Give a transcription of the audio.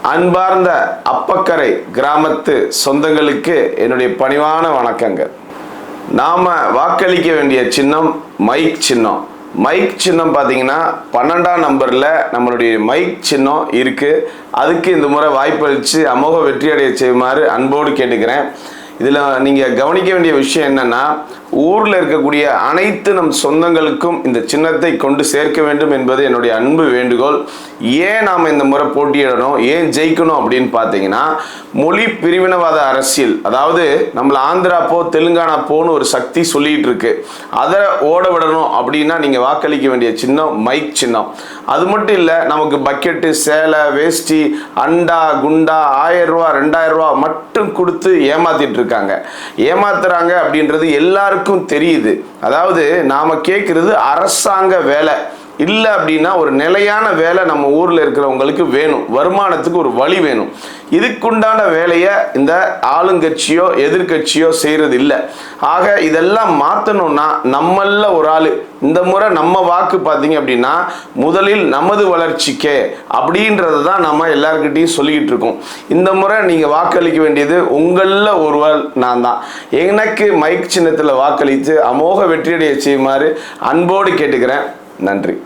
அன்பார்ந்த அப்பக்கரை கிராமத்து சொந்தங்களுக்கு என்னுடைய பணிவான வணக்கங்கள். நாம வாக்களிக்க வேண்டிய சின்னம் மைக் சின்னம். மைக் சின்னம் பார்த்தீங்கன்னா 12ஆம் நம்பரில் நம்மளுடைய மைக் சின்னம் இருக்குது. அதுக்கு இந்த முறை வாய்ப்பளித்து அமோக வெற்றியடைய செய்யுமாறு அன்போடு கேட்டுக்கிறேன். இதில் நீங்கள் கவனிக்க வேண்டிய விஷயம் என்னென்னா, ஊரில் இருக்கக்கூடிய அனைத்து நம் சொந்தங்களுக்கும் இந்த சின்னத்தை கொண்டு சேர்க்க வேண்டும் என்பது என்னுடைய அன்பு வேண்டுகோள். ஏன் நாம் இந்த முறை போட்டியிடணும், ஏன் ஜெயிக்கணும் அப்படின்னு பார்த்தீங்கன்னா, மொழி பிரிவினவாத அரசியல், அதாவது நம்மளை ஆந்திரா போ தெலுங்கானா போன்னு ஒரு சக்தி சொல்லிட்டு இருக்கு. அதை ஓட விடணும் அப்படின்னா நீங்கள் வாக்களிக்க வேண்டிய சின்னம் மைக் சின்னம். அது மட்டும் இல்லை, நமக்கு பக்கெட்டு, சேலை, வேஷ்டி, அண்டா, குண்டா 1000 ரூபா 2000 ரூபா மட்டும் கொடுத்து ஏமாத்திட்டு இருக்காங்க. ஏமாத்துறாங்க அப்படின்றது எல்லாருக்கும் தெரியுது. அதாவது நாம கேட்கறது அரசாங்க வேலை இல்லை அப்படின்னா ஒரு நிலையான வேலை நம்ம ஊரில் இருக்கிறவங்களுக்கு வேணும். வருமானத்துக்கு ஒரு வழி வேணும். இதுக்குண்டான வேலையை இந்த ஆளுங்கட்சியோ எதிர்கட்சியோ செய்கிறது இல்லை. ஆக இதெல்லாம் மாற்றணும்னா நம்மள ஒரு ஆள் இந்த முறை நம்ம வாக்கு பார்த்தீங்க அப்படின்னா முதலில் நமது வளர்ச்சிக்கே அப்படின்றது தான் நம்ம எல்லாருக்கிட்டையும் சொல்லிக்கிட்டு இருக்கோம். இந்த முறை நீங்கள் வாக்களிக்க வேண்டியது உங்களில் ஒருவர் நான் தான். எனக்கு மைக் சின்னத்தில் வாக்களித்து அமோக வெற்றியடைய செய்யுமாறு அன்போடு கேட்டுக்கிறேன். நன்றி.